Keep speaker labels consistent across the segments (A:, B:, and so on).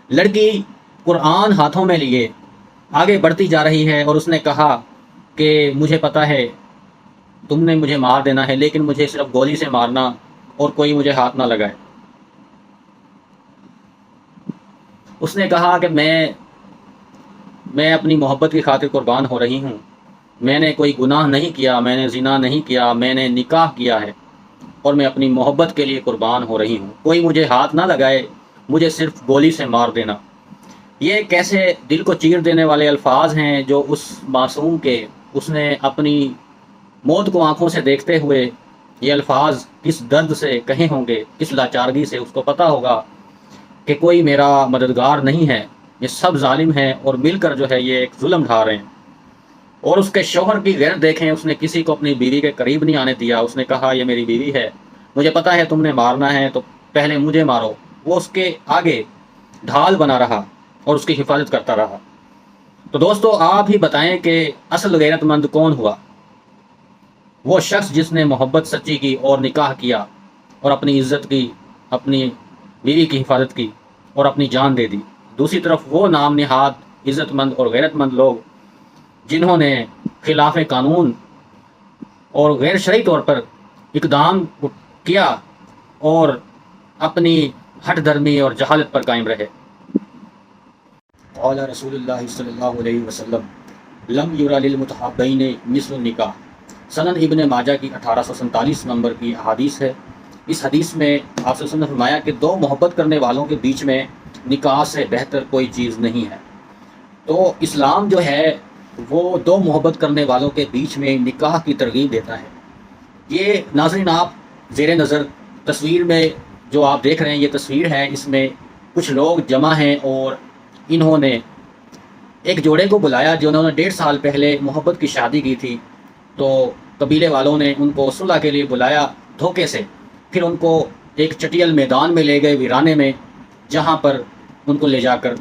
A: لڑکی قرآن ہاتھوں میں لیے آگے بڑھتی جا رہی ہے اور اس نے کہا کہ مجھے پتہ ہے تم نے مجھے مار دینا ہے، لیکن مجھے صرف گولی سے مارنا اور کوئی مجھے ہاتھ نہ لگائے۔ اس نے کہا کہ میں اپنی محبت کی خاطر قربان ہو رہی ہوں، میں نے کوئی گناہ نہیں کیا، میں نے زنا نہیں کیا، میں نے نکاح کیا ہے اور میں اپنی محبت کے لیے قربان ہو رہی ہوں، کوئی مجھے ہاتھ نہ لگائے، مجھے صرف گولی سے مار دینا۔ یہ کیسے دل کو چیر دینے والے الفاظ ہیں جو اس معصوم کے، اس نے اپنی موت کو آنکھوں سے دیکھتے ہوئے یہ الفاظ کس درد سے کہے ہوں گے، کس لاچارگی سے۔ اس کو پتہ ہوگا کہ کوئی میرا مددگار نہیں ہے، یہ سب ظالم ہیں اور مل کر جو ہے یہ ایک ظلم ڈھا رہے ہیں۔ اور اس کے شوہر کی غیرت دیکھیں، اس نے کسی کو اپنی بیوی کے قریب نہیں آنے دیا۔ اس نے کہا یہ میری بیوی ہے، مجھے پتہ ہے تم نے مارنا ہے تو پہلے مجھے مارو۔ وہ اس کے آگے ڈھال بنا رہا اور اس کی حفاظت کرتا رہا۔ تو دوستو آپ ہی بتائیں کہ اصل غیرت مند کون ہوا؟ وہ شخص جس نے محبت سچی کی اور نکاح کیا اور اپنی عزت کی، اپنی بیوی کی حفاظت کی اور اپنی جان دے دی۔ دوسری طرف وہ نام نہاد عزت مند اور غیرت مند لوگ جنہوں نے خلاف قانون اور غیر شرعی طور پر اقدام کیا اور اپنی ہٹ دھرمی اور جہالت پر قائم رہے۔ قال رسول اللہ صلی اللہ علیہ وسلم لم یرا للمتحابین مثل النکاح۔ سنن ابن ماجہ کی 1847 نمبر کی حدیث ہے۔ اس حدیث میں آپ صلی اللہ علیہ وسلم نے فرمایا کہ دو محبت کرنے والوں کے بیچ میں نکاح سے بہتر کوئی چیز نہیں ہے۔ تو اسلام جو ہے وہ دو محبت کرنے والوں کے بیچ میں نکاح کی ترغیب دیتا ہے۔ یہ ناظرین آپ زیر نظر تصویر میں جو آپ دیکھ رہے ہیں یہ تصویر ہے، اس میں کچھ لوگ جمع ہیں اور انہوں نے ایک جوڑے کو بلایا جنہوں نے 1.5 سال پہلے محبت کی شادی کی تھی۔ تو قبیلے والوں نے ان کو صلح کے لیے بلایا دھوکے سے، پھر ان کو ایک چٹیل میدان میں لے گئے ویرانے میں، جہاں پر ان کو لے جا کر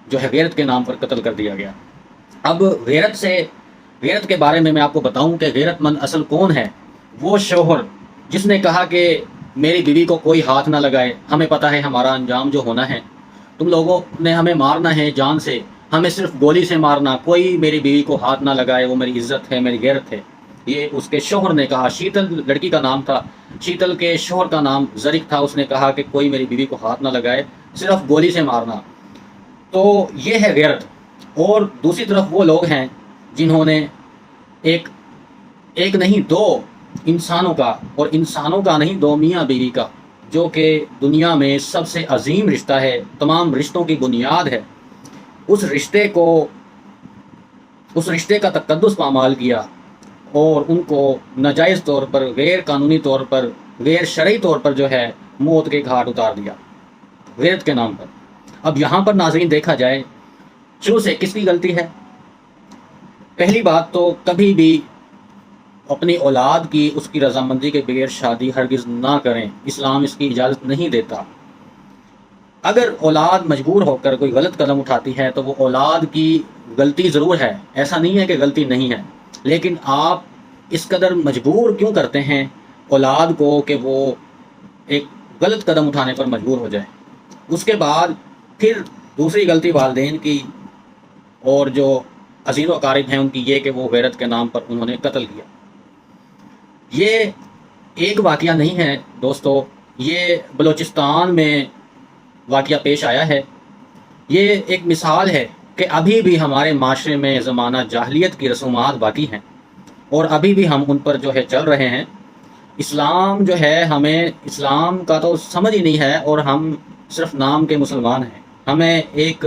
A: جو ہے غیرت کے نام پر قتل کر دیا گیا۔ اب غیرت کے بارے میں آپ کو بتاؤں کہ غیرت مند اصل کون ہے؟ وہ شوہر جس نے کہا کہ میری بیوی کو کوئی ہاتھ نہ لگائے، ہمیں پتہ ہے ہمارا انجام جو ہونا ہے، تم لوگوں نے ہمیں مارنا ہے جان سے، ہمیں صرف گولی سے مارنا، کوئی میری بیوی کو ہاتھ نہ لگائے، وہ میری عزت ہے، میری غیرت ہے۔ یہ اس کے شوہر نے کہا۔ شیتل لڑکی کا نام تھا، شیتل کے شوہر کا نام زرک تھا۔ اس نے کہا کہ کوئی میری بیوی کو ہاتھ نہ لگائے، صرف گولی سے مارنا۔ تو یہ ہے غیرت۔ اور دوسری طرف وہ لوگ ہیں جنہوں نے ایک نہیں دو انسانوں کا، اور انسانوں کا نہیں دو میاں بیوی کا، جو کہ دنیا میں سب سے عظیم رشتہ ہے، تمام رشتوں کی بنیاد ہے، اس رشتے کا تقدس پامال کیا اور ان کو ناجائز طور پر، غیر قانونی طور پر، غیر شرعی طور پر جو ہے موت کے گھاٹ اتار دیا غیرت کے نام پر۔ اب یہاں پر ناظرین دیکھا جائے شروع سے کس کی غلطی ہے؟ پہلی بات تو کبھی بھی اپنی اولاد کی، اس کی رضامندی کے بغیر شادی ہرگز نہ کریں، اسلام اس کی اجازت نہیں دیتا۔ اگر اولاد مجبور ہو کر کوئی غلط قدم اٹھاتی ہے تو وہ اولاد کی غلطی ضرور ہے، ایسا نہیں ہے کہ غلطی نہیں ہے، لیکن آپ اس قدر مجبور کیوں کرتے ہیں اولاد کو کہ وہ ایک غلط قدم اٹھانے پر مجبور ہو جائے؟ اس کے بعد پھر دوسری غلطی والدین کی اور جو عزیز و اقارب ہیں ان کی یہ کہ وہ غیرت کے نام پر انہوں نے قتل کیا۔ یہ ایک واقعہ نہیں ہے دوستو، یہ بلوچستان میں واقعہ پیش آیا ہے۔ یہ ایک مثال ہے کہ ابھی بھی ہمارے معاشرے میں زمانہ جاہلیت کی رسومات باقی ہیں اور ابھی بھی ہم ان پر جو ہے چل رہے ہیں۔ اسلام جو ہے، ہمیں اسلام کا تو سمجھ ہی نہیں ہے اور ہم صرف نام کے مسلمان ہیں۔ ہمیں ایک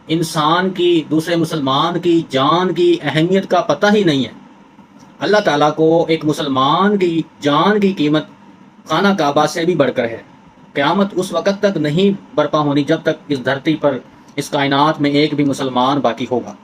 A: انسان کی، دوسرے مسلمان کی جان کی اہمیت کا پتہ ہی نہیں ہے۔ اللہ تعالیٰ کو ایک مسلمان کی جان کی قیمت خانہ کعبہ سے بھی بڑھ کر ہے۔ قیامت اس وقت تک نہیں برپا ہونی جب تک اس دھرتی پر، اس کائنات میں ایک بھی مسلمان باقی ہوگا۔